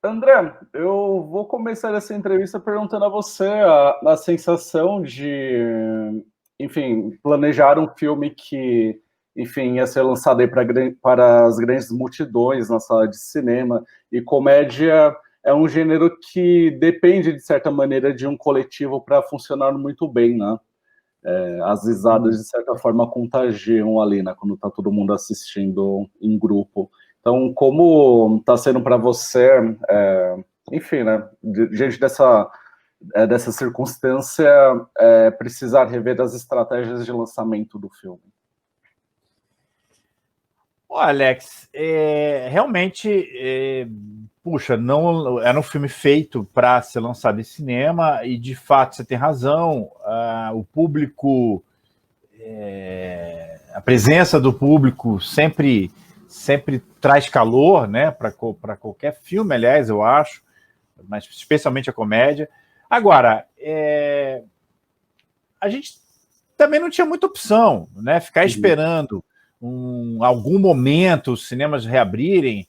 André, eu vou começar essa entrevista perguntando a você a sensação de, enfim, planejar um filme que, enfim, ia ser lançado aí para as grandes multidões na sala de cinema. E comédia é um gênero que depende, de certa maneira, de um coletivo para funcionar muito bem, né? As risadas, de certa forma, contagiam ali, né? Quando está todo mundo assistindo em grupo. Então, como está sendo para você, enfim, né? Diante dessa circunstância, precisar rever as estratégias de lançamento do filme? Ô, Alex, realmente, puxa, não era um filme feito para ser lançado em cinema e, de fato, você tem razão. O público, a presença do público sempre traz calor, né, para qualquer filme, aliás, eu acho, mas especialmente a comédia. Agora, a gente também não tinha muita opção, né? Ficar esperando algum momento os cinemas reabrirem,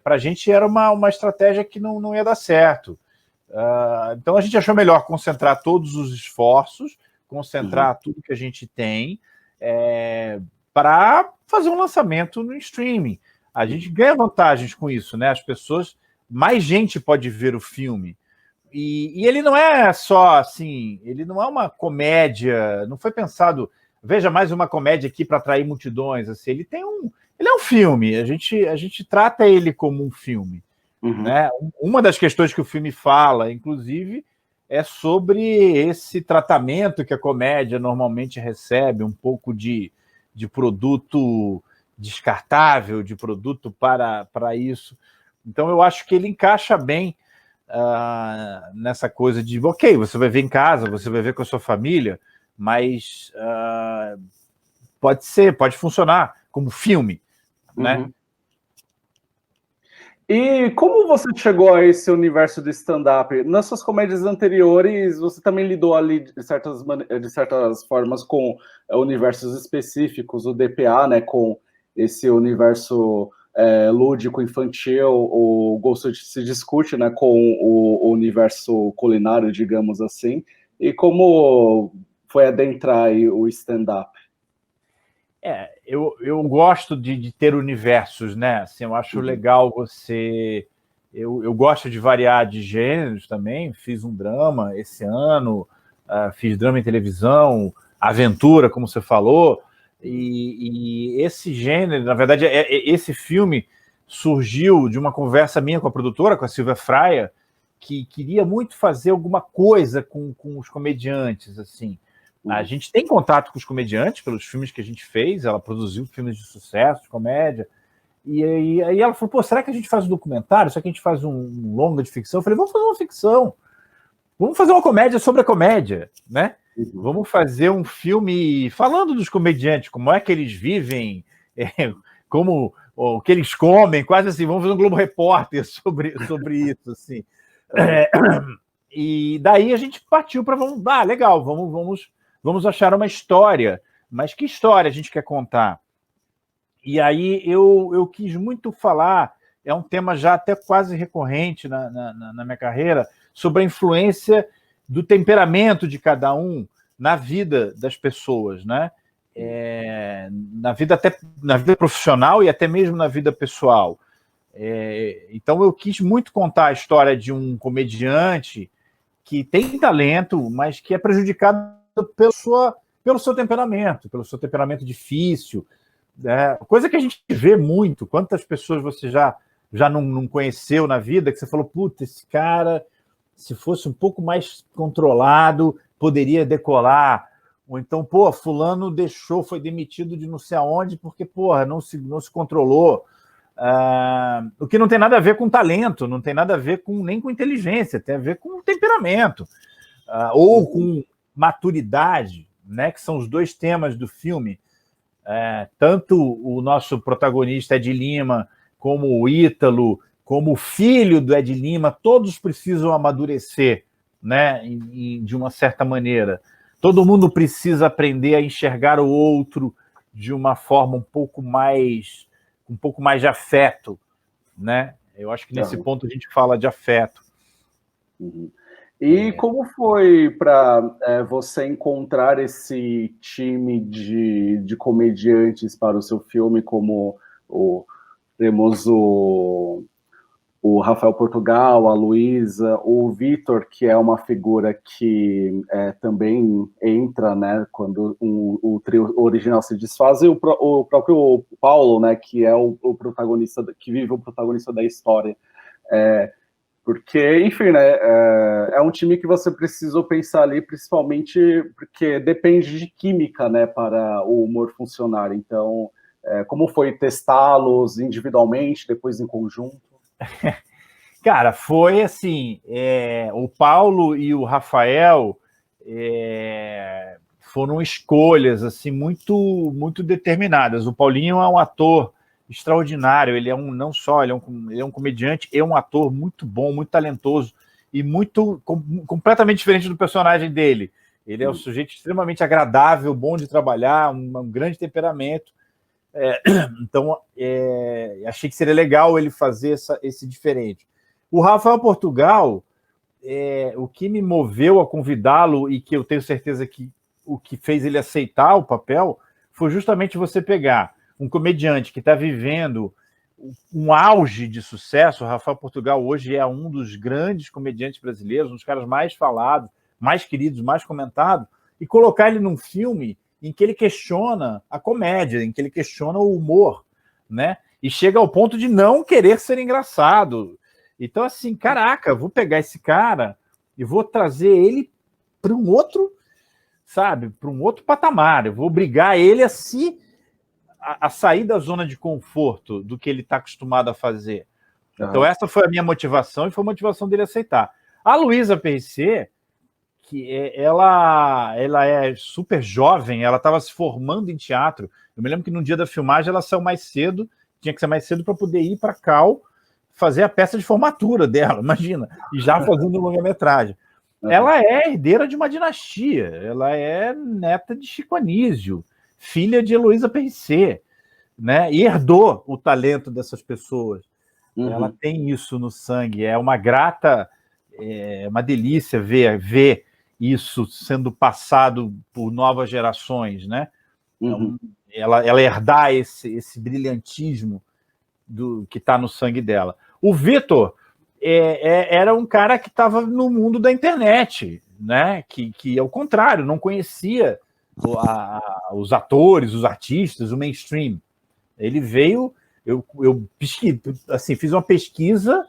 para a gente era uma estratégia que não ia dar certo. Então a gente achou melhor concentrar todos os esforços, concentrar tudo que a gente tem para fazer um lançamento no streaming. A gente ganha vantagens com isso, né? As pessoas, mais gente pode ver o filme. E ele não é só assim, ele não é uma comédia, não foi pensado, veja mais uma comédia aqui para atrair multidões, assim, ele é um filme, a gente trata ele como um filme, né? Uma das questões que o filme fala, inclusive, é sobre esse tratamento que a comédia normalmente recebe, um pouco de produto descartável, de produto para isso. Então eu acho que ele encaixa bem nessa coisa de, ok, você vai ver em casa, você vai ver com a sua família, mas pode funcionar como filme, né? E como você chegou a esse universo do stand-up? Nas suas comédias anteriores, você também lidou ali de certas formas com universos específicos, o DPA, né, com esse universo lúdico, infantil, o Gosto se discute, né, com o universo culinário, digamos assim. E como foi adentrar aí o stand-up? Eu gosto de ter universos, né? Assim, eu acho legal você. Eu gosto de variar de gêneros também. Fiz um drama esse ano, fiz drama em televisão, aventura, como você falou. E esse gênero, na verdade, esse filme surgiu de uma conversa minha com a produtora, com a Silvia Fraia, que queria muito fazer alguma coisa com os comediantes, assim. A gente tem contato com os comediantes pelos filmes que a gente fez, ela produziu filmes de sucesso, de comédia, e aí ela falou, pô, será que a gente faz um documentário? Será que a gente faz um longa de ficção? Eu falei, vamos fazer uma ficção, vamos fazer uma comédia sobre a comédia, né? Vamos fazer um filme falando dos comediantes, como é que eles vivem, como o que eles comem, quase assim, vamos fazer um Globo Repórter sobre isso, assim. E daí a gente partiu para, legal, vamos achar uma história, mas que história a gente quer contar? E aí eu quis muito falar, é um tema já até quase recorrente na minha carreira, sobre a influência do temperamento de cada um na vida das pessoas, né? Na vida profissional e até mesmo na vida pessoal. Então eu quis muito contar a história de um comediante que tem talento, mas que é prejudicado pelo seu temperamento difícil, né? Coisa que a gente vê muito. Quantas pessoas você já não conheceu na vida que você falou, puta, esse cara, se fosse um pouco mais controlado, poderia decolar. Ou então, pô, fulano foi demitido de não sei aonde porque, porra, não se controlou. O que não tem nada a ver com talento, não tem nada a ver nem com inteligência, tem a ver com temperamento, ou com maturidade, né, que são os dois temas do filme. Tanto o nosso protagonista Ed Lima, como o Ítalo, como o filho do Ed Lima, todos precisam amadurecer, né, de uma certa maneira. Todo mundo precisa aprender a enxergar o outro de uma forma um pouco mais de afeto, né? Eu acho que nesse ponto a gente fala de afeto. Uhum. E como foi para você encontrar esse time de comediantes para o seu filme, como temos o Rafael Portugal, a Luísa, o Vitor, que é uma figura que também entra, né, quando o trio original se desfaz, e o próprio Paulo, né, que é o protagonista, que vive o protagonista da história. Porque, enfim, né, é um time que você precisou pensar ali, principalmente porque depende de química, né, para o humor funcionar. Então, como foi testá-los individualmente, depois em conjunto? Cara, foi assim, o Paulo e o Rafael foram escolhas assim muito determinadas. O Paulinho é um ator extraordinário, ele é não só ele é um comediante, é um ator muito bom, muito talentoso e completamente diferente do personagem dele. Ele é um sujeito extremamente agradável, bom de trabalhar, um grande temperamento. Então, achei que seria legal ele fazer esse diferente. O Rafael Portugal, o que me moveu a convidá-lo e que eu tenho certeza que o que fez ele aceitar o papel foi justamente você pegar um comediante que está vivendo um auge de sucesso. O Rafael Portugal hoje é um dos grandes comediantes brasileiros, um dos caras mais falados, mais queridos, mais comentados, e colocar ele num filme em que ele questiona a comédia, em que ele questiona o humor, né? E chega ao ponto de não querer ser engraçado. Então, assim, caraca, vou pegar esse cara e vou trazer ele para um outro, sabe, para um outro patamar. Eu vou obrigar ele a sair da zona de conforto do que ele está acostumado a fazer. Então, essa foi a minha motivação e foi a motivação dele aceitar. A Luísa PRC, que ela é super jovem, ela estava se formando em teatro. Eu me lembro que no dia da filmagem ela saiu mais cedo, tinha que ser mais cedo para poder ir para Cal fazer a peça de formatura dela, imagina, e já fazendo longa-metragem. Ela é herdeira de uma dinastia, ela é neta de Chico Anísio, filha de Heloísa PRC, né? E herdou o talento dessas pessoas. Ela tem isso no sangue, é uma grata, uma delícia ver isso sendo passado por novas gerações, né? Ela herdar esse brilhantismo que está no sangue dela. O Vitor era um cara que estava no mundo da internet, né? Que é o contrário, não conhecia os atores, os artistas, o mainstream. Ele veio, eu assim, fiz uma pesquisa,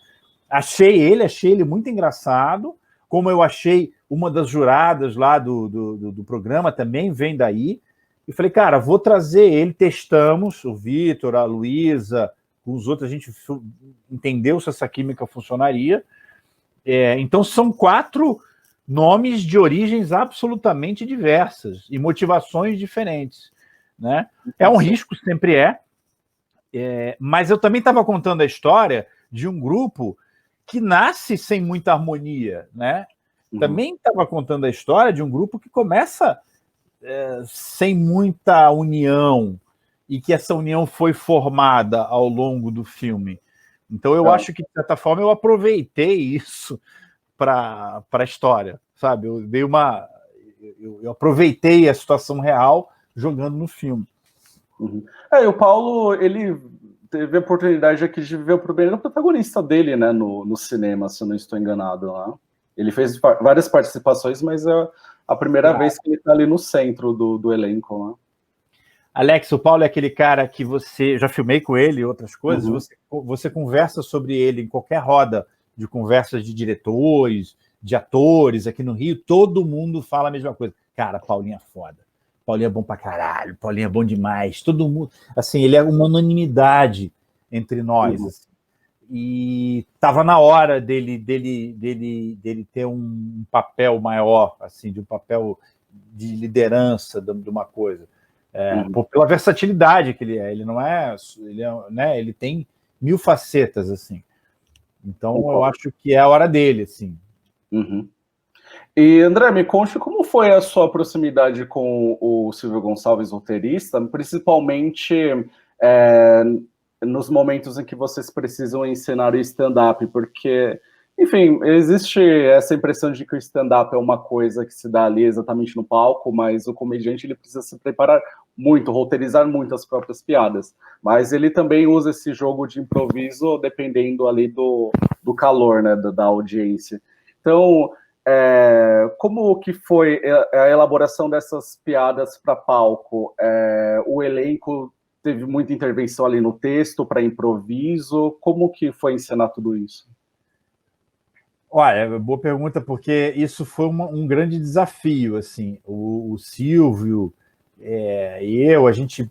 achei ele muito engraçado, como eu achei uma das juradas lá do programa também vem daí, e falei, cara, vou trazer ele, testamos, o Vitor, a Luísa, com os outros, a gente entendeu se essa química funcionaria. Então, são 4 nomes de origens absolutamente diversas e motivações diferentes, né? É um risco, sempre mas eu também estava contando a história de um grupo que nasce sem muita harmonia, né? Também estava contando a história de um grupo que começa sem muita união e que essa união foi formada ao longo do filme. Então eu acho que, de certa forma, eu aproveitei isso para a história, sabe? Eu aproveitei a situação real jogando no filme. E o Paulo, ele teve a oportunidade aqui de ver o primeiro protagonista dele, né, no cinema, se eu não estou enganado, né? Ele fez várias participações, mas é a primeira vez que ele está ali no centro do elenco, né? Alex, o Paulo é aquele cara que já filmei com ele e outras coisas, você conversa sobre ele em qualquer roda de conversas de diretores, de atores aqui no Rio, todo mundo fala a mesma coisa. Cara, Paulinho é foda. Paulinho é bom pra caralho, Paulinho é bom demais. Todo mundo, assim, ele é uma unanimidade entre nós. Assim. E estava na hora dele ter um papel maior, assim, de um papel de liderança de uma coisa. Pela versatilidade que ele é. Ele não é, né, ele tem 1000 facetas, assim. Então, eu acho que é a hora dele, assim. E, André, me conte como foi a sua proximidade com o Silvio Gonçalves, roteirista, principalmente nos momentos em que vocês precisam encenar o stand-up, porque, enfim, existe essa impressão de que o stand-up é uma coisa que se dá ali exatamente no palco, mas o comediante ele precisa se preparar muito, roteirizar muito as próprias piadas, mas ele também usa esse jogo de improviso dependendo ali do calor, né, da audiência. Então, como que foi a elaboração dessas piadas para palco? O elenco teve muita intervenção ali no texto para improviso? Como que foi encenar tudo isso? Olha, boa pergunta, porque isso foi um grande desafio, assim. O Silvio e eu, a gente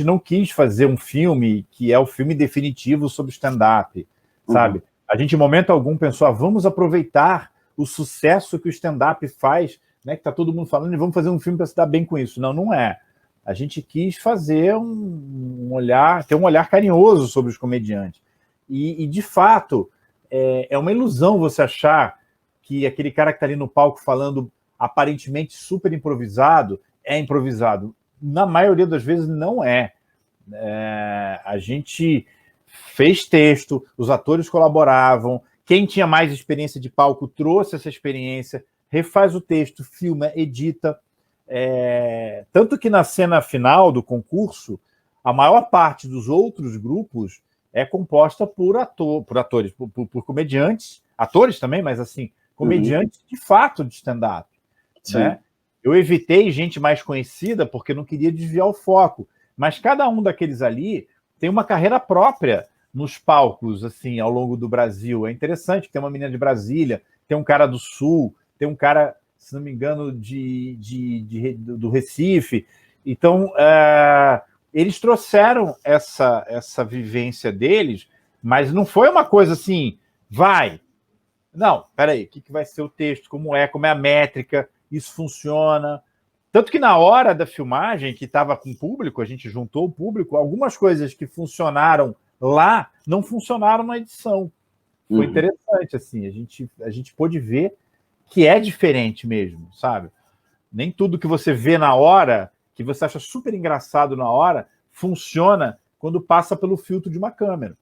não quis fazer um filme que é o filme definitivo sobre stand-up, sabe? A gente, em momento algum, pensou, vamos aproveitar o sucesso que o stand-up faz, né, que está todo mundo falando, e vamos fazer um filme para se dar bem com isso. Não, não é. A gente quis fazer ter um olhar carinhoso sobre os comediantes. E de fato, é uma ilusão você achar que aquele cara que está ali no palco falando aparentemente super improvisado é improvisado. Na maioria das vezes não é. A gente fez texto, os atores colaboravam, quem tinha mais experiência de palco trouxe essa experiência, refaz o texto, filma, edita. Tanto que na cena final do concurso, a maior parte dos outros grupos é composta por atores, por comediantes, atores também, mas assim, comediantes de fato de stand-up. Né? Eu evitei gente mais conhecida porque não queria desviar o foco, mas cada um daqueles ali tem uma carreira própria nos palcos, assim, ao longo do Brasil. É interessante que tem uma menina de Brasília, tem um cara do Sul, tem um cara, se não me engano, do Recife. Então, eles trouxeram essa vivência deles, mas não foi uma coisa assim, vai. Não, peraí, o que vai ser o texto, como é a métrica, isso funciona. Tanto que na hora da filmagem, que estava com o público, a gente juntou o público, algumas coisas que funcionaram lá não funcionaram na edição. Foi interessante, assim, a gente pôde ver que é diferente mesmo, sabe? Nem tudo que você vê na hora, que você acha super engraçado na hora, funciona quando passa pelo filtro de uma câmera.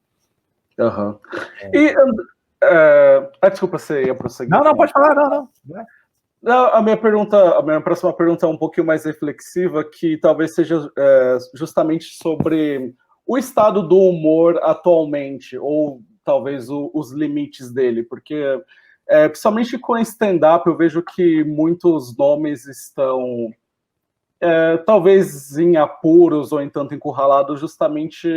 E, desculpa, você ia prosseguir. Não, pode falar, não. A minha próxima pergunta é um pouquinho mais reflexiva, que talvez seja justamente sobre o estado do humor atualmente, ou talvez os limites dele, porque principalmente com stand-up eu vejo que muitos nomes estão talvez em apuros ou em tanto encurralados justamente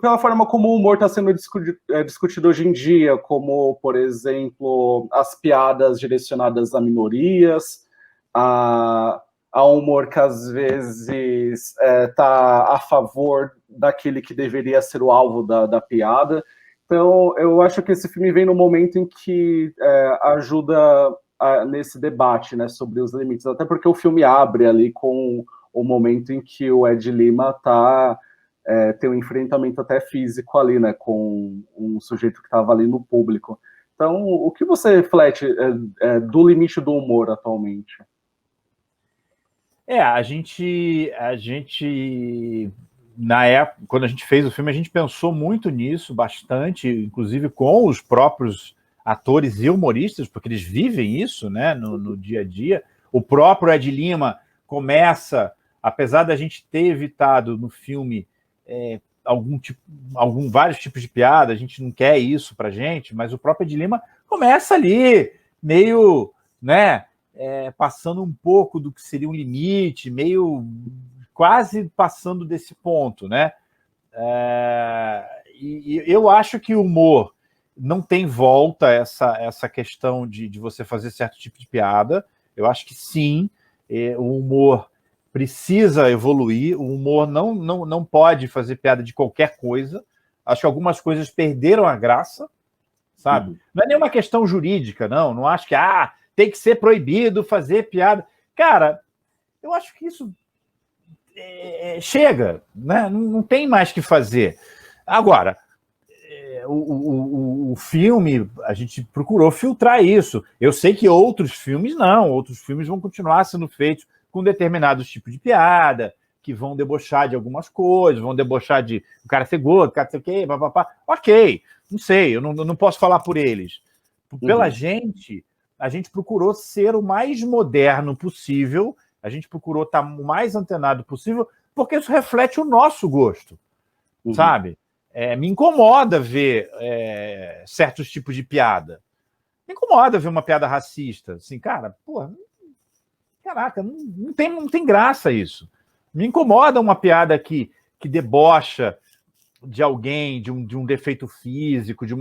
pela forma como o humor está sendo discutido hoje em dia, como, por exemplo, as piadas direcionadas a minorias, a humor que às vezes está a favor daquele que deveria ser o alvo da piada. Então, eu acho que esse filme vem no momento em que ajuda nesse debate, né, sobre os limites, até porque o filme abre ali com o momento em que o Ed Lima tem um enfrentamento até físico ali, né, com um sujeito que estava ali no público. Então, o que você reflete do limite do humor atualmente? A gente na época, quando a gente fez o filme, a gente pensou muito nisso, bastante, inclusive com os próprios atores e humoristas, porque eles vivem isso, né, no dia a dia. O próprio Ed Lima começa, apesar da gente ter evitado no filme vários tipos de piada, a gente não quer isso pra gente, mas o próprio Ed Lima começa ali, meio, né, passando um pouco do que seria um limite, meio quase passando desse ponto, né? E eu acho que o humor não tem volta, essa questão de você fazer certo tipo de piada. Eu acho que sim, o humor precisa evoluir, o humor não pode fazer piada de qualquer coisa. Acho que algumas coisas perderam a graça, sabe? Não é nenhuma questão jurídica, não acho que tem que ser proibido fazer piada. Cara, eu acho que isso chega, né? Não tem mais que fazer. Agora, o filme, a gente procurou filtrar isso. Eu sei que outros filmes vão continuar sendo feitos com determinados tipos de piada, que vão debochar de algumas coisas, vão debochar de o cara ser gordo, o cara ser o quê, papapá. Ok, não sei, eu não posso falar por eles. Pela gente, a gente procurou ser o mais moderno possível, a gente procurou estar o mais antenado possível, porque isso reflete o nosso gosto, sabe? Me incomoda ver certos tipos de piada. Me incomoda ver uma piada racista. Assim, cara, porra, caraca, não tem graça isso. Me incomoda uma piada que debocha de alguém, de um defeito físico, de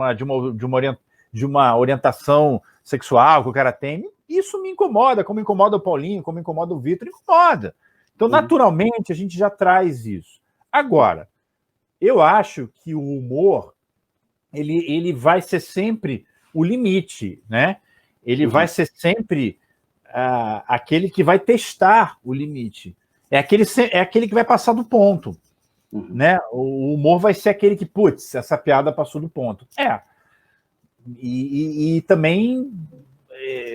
uma orientação sexual que o cara tem. Isso me incomoda, como incomoda o Paulinho, como incomoda o Vitor, incomoda. Então, naturalmente, a gente já traz isso. Agora, eu acho que o humor ele vai ser sempre o limite, né? Ele vai ser sempre aquele que vai testar o limite. É aquele que vai passar do ponto. Né? O humor vai ser aquele que, putz, essa piada passou do ponto. E também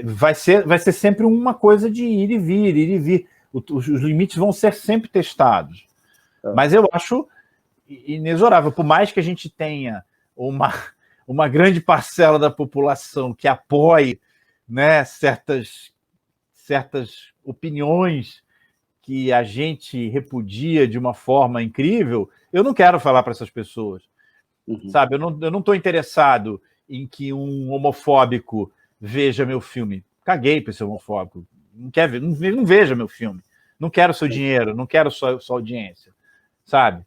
vai ser sempre uma coisa de ir e vir. Os limites vão ser sempre testados. Mas eu acho inexorável. Por mais que a gente tenha uma grande parcela da população que apoie, né, certas opiniões que a gente repudia de uma forma incrível, eu não quero falar para essas pessoas. Sabe? Eu não estou interessado em que um homofóbico veja meu filme. Caguei para esse homofóbico. Não quer ver, não veja meu filme. Não quero seu dinheiro, não quero sua audiência. Sabe?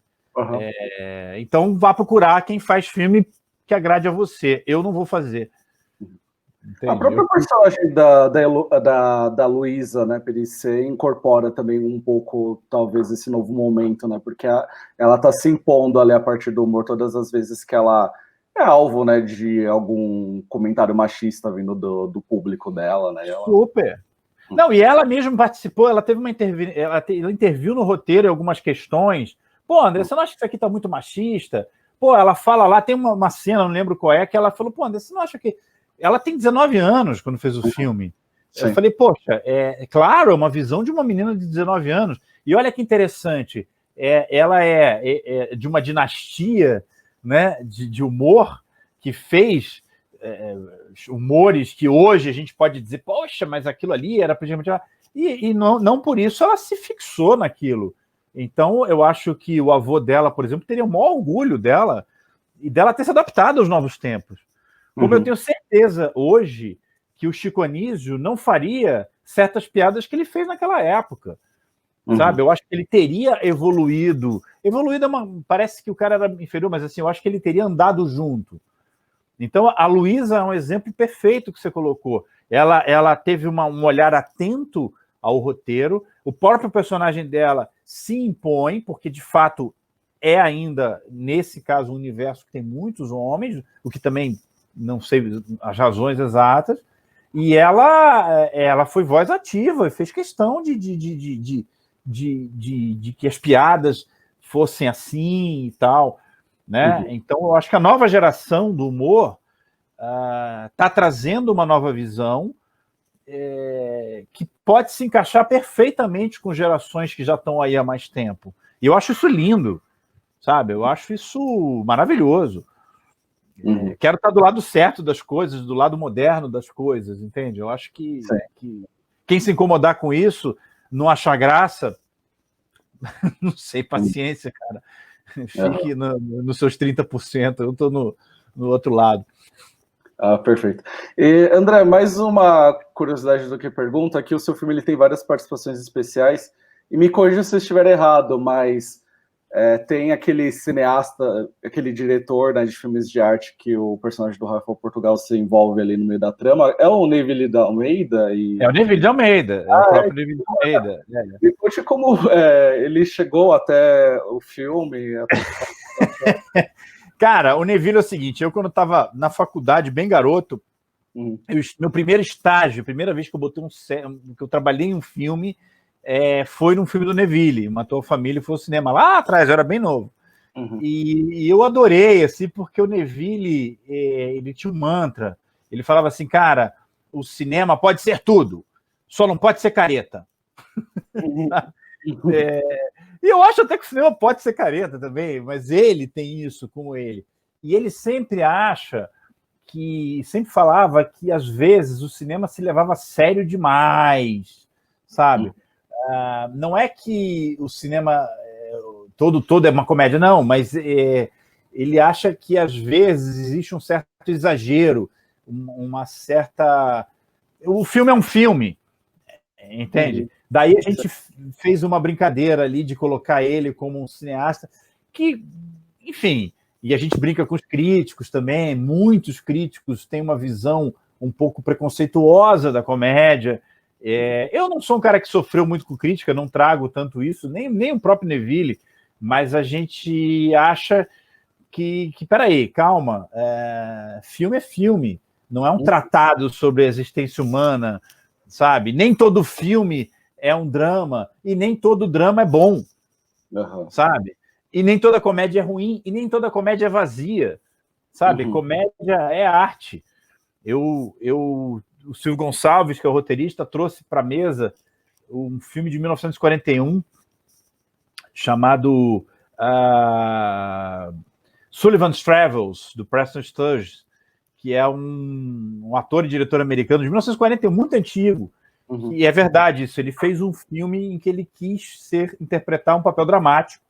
Então vá procurar quem faz filme que agrade a você. Eu não vou fazer. Entendi. A própria personagem da Luísa, né, Perissé, incorpora também um pouco, talvez, esse novo momento, né, porque ela está se impondo ali a partir do humor todas as vezes que ela é alvo, né, de algum comentário machista vindo do público dela, né. Super! Não, e ela mesma participou, ela teve ela interviu no roteiro em algumas questões. Pô, André, você não acha que isso aqui está muito machista? Pô, ela fala lá, tem uma cena, não lembro qual é, que ela falou, pô, André, você não acha que... Ela tem 19 anos quando fez o filme. Sim. Eu falei, poxa, claro, é uma visão de uma menina de 19 anos. E olha que interessante, ela é de uma dinastia, né, de humor que fez humores que hoje a gente pode dizer, poxa, mas aquilo ali era... E não por isso ela se fixou naquilo. Então, eu acho que o avô dela, por exemplo, teria o maior orgulho dela e dela ter se adaptado aos novos tempos. Como eu tenho certeza hoje que o Chico Anísio não faria certas piadas que ele fez naquela época, sabe? Eu acho que ele teria evoluído. Parece que o cara era inferior, mas assim, eu acho que ele teria andado junto. Então, a Luísa é um exemplo perfeito que você colocou. Ela teve um olhar atento ao roteiro. O próprio personagem dela se impõe, porque, de fato, é ainda, nesse caso, um universo que tem muitos homens, o que também... não sei as razões exatas, e ela foi voz ativa e fez questão de que as piadas fossem assim e tal, né? Então, eu acho que a nova geração do humor está trazendo uma nova visão que pode se encaixar perfeitamente com gerações que já estão aí há mais tempo. E eu acho isso lindo, sabe? Eu acho isso maravilhoso. Quero estar do lado certo das coisas, do lado moderno das coisas, entende? Eu acho que quem se incomodar com isso, não achar graça, não sei, paciência, cara. Fique nos seus 30%, eu estou no outro lado. Perfeito. E, André, mais uma curiosidade do que pergunta, aqui o seu filme ele tem várias participações especiais, e me corrija se eu estiver errado, mas tem aquele cineasta, aquele diretor, né, de filmes de arte que o personagem do Rafael Portugal se envolve ali no meio da trama. É o Neville de Almeida? É o Neville de Almeida, é o próprio Neville de Almeida. Me conte como ele chegou até o filme. Cara, o Neville é o seguinte, eu quando estava na faculdade, bem garoto, meu primeiro estágio, a primeira vez que eu trabalhei em um filme, foi num filme do Neville, Matou a Família e foi ao cinema lá atrás, eu era bem novo. E eu adorei, assim, porque o Neville, ele tinha um mantra, ele falava assim, cara, o cinema pode ser tudo, só não pode ser careta. E eu acho até que o cinema pode ser careta também, mas ele tem isso como ele. E ele sempre sempre falava que às vezes o cinema se levava a sério demais, sabe? Não é que o cinema todo é uma comédia, não, mas ele acha que às vezes existe um certo exagero, uma certa... O filme é um filme, entende? Daí a gente fez uma brincadeira ali de colocar ele como um cineasta que, enfim, e a gente brinca com os críticos também, muitos críticos têm uma visão um pouco preconceituosa da comédia. Eu não sou um cara que sofreu muito com crítica, não trago tanto isso, nem o próprio Neville, mas a gente acha que peraí, calma, filme é filme, não é um tratado sobre a existência humana, sabe? Nem todo filme é um drama, e nem todo drama é bom, sabe? E nem toda comédia é ruim, e nem toda comédia é vazia, sabe? Comédia é arte. O Silvio Gonçalves, que é o roteirista, trouxe para a mesa um filme de 1941 chamado Sullivan's Travels, do Preston Sturges, que é um ator e diretor americano de 1941, muito antigo. E é verdade isso, ele fez um filme em que ele quis interpretar um papel dramático,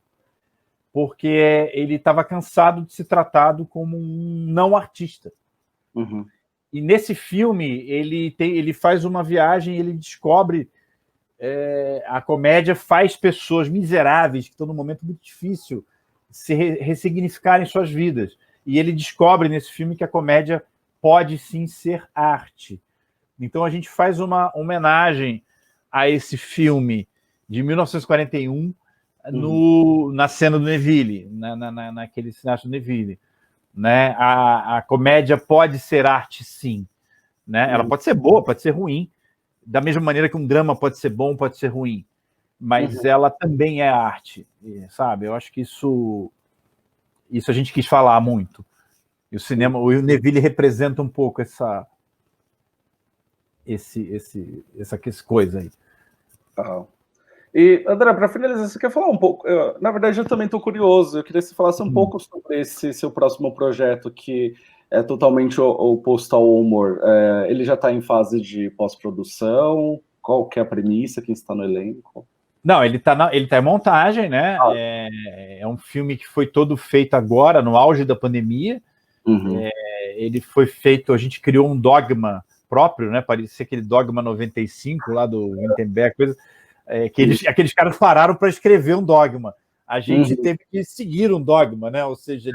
porque ele estava cansado de ser tratado como um não artista. E nesse filme, ele faz uma viagem, ele descobre a comédia faz pessoas miseráveis, que estão num momento muito difícil, se ressignificarem suas vidas. E ele descobre nesse filme que a comédia pode sim ser arte. Então a gente faz uma homenagem a esse filme de 1941 na cena do Neville, naquele cineasta do Neville. Né? A comédia pode ser arte, sim. Né? Ela pode ser boa, pode ser ruim. Da mesma maneira que um drama pode ser bom, pode ser ruim. Mas ela também é arte, sabe? Eu acho que isso a gente quis falar muito. E o cinema, o Neville representa um pouco essa coisa aí. E, André, para finalizar, você quer falar um pouco? Na verdade, eu também estou curioso. Eu queria que você falasse um pouco sobre esse seu próximo projeto, que é totalmente oposto ao humor. Ele já está em fase de pós-produção? Qual que é a premissa? Quem está no elenco? Não, ele tá em montagem, né? É um filme que foi todo feito agora, no auge da pandemia. Ele foi feito, a gente criou um dogma próprio, né? Parecia aquele dogma 95 lá do Wittenberg, coisa... aqueles caras pararam para escrever um dogma. A gente teve que seguir um dogma, né? Ou seja,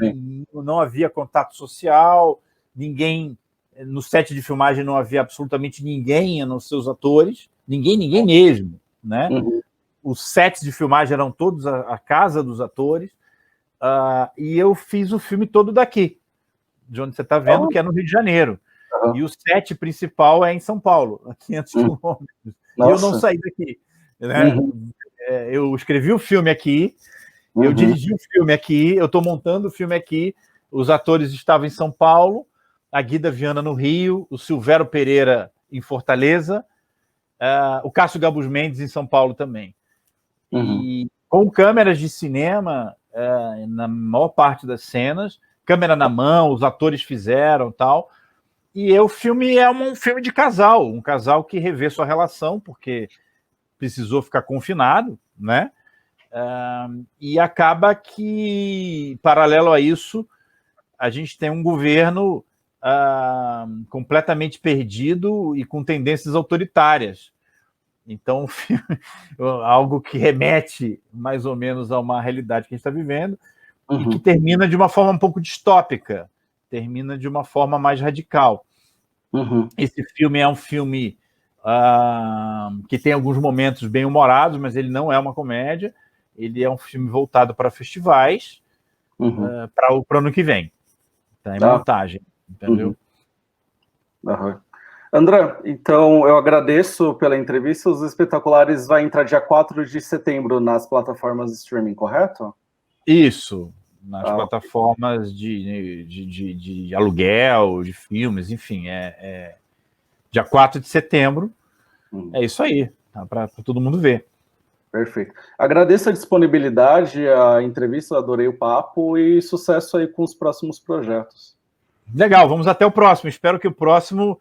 não havia contato social, ninguém no set de filmagem não havia absolutamente ninguém nos seus atores, ninguém mesmo, né? Os sets de filmagem eram todos a casa dos atores, e eu fiz o filme todo daqui, de onde você está vendo, que é no Rio de Janeiro. E o set principal é em São Paulo, a 500 quilômetros. E eu não saí daqui. Né? Eu escrevi o filme aqui, eu dirigi o filme aqui, eu estou montando o filme aqui, os atores estavam em São Paulo, a Guida Viana no Rio, o Silvério Pereira em Fortaleza, o Cássio Gabus Mendes em São Paulo também. E com câmeras de cinema na maior parte das cenas, câmera na mão, os atores fizeram tal. E o filme é um filme de casal, um casal que revê sua relação, porque precisou ficar confinado, né? E acaba que, paralelo a isso, a gente tem um governo completamente perdido e com tendências autoritárias. Então, algo que remete mais ou menos a uma realidade que a gente está vivendo e que termina de uma forma um pouco distópica, termina de uma forma mais radical. Esse filme é um filme que tem alguns momentos bem humorados, mas ele não é uma comédia, ele é um filme voltado para festivais para o ano que vem. Tá em montagem, entendeu? André, então eu agradeço pela entrevista. Os Espetaculares vai entrar dia 4 de setembro nas plataformas de streaming, correto? Isso, nas plataformas de aluguel, de filmes, enfim, dia 4 de setembro. É isso aí, tá, para todo mundo ver. Perfeito. Agradeço a disponibilidade, a entrevista, adorei o papo e sucesso aí com os próximos projetos. Legal, vamos até o próximo. Espero que o próximo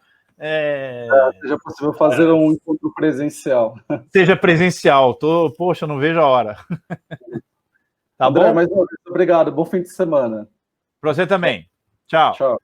seja possível fazer um encontro presencial. Seja presencial. Poxa, não vejo a hora. Tá André, bom? mais uma vez, obrigado. Bom fim de semana. Para você também. Tchau. Tchau.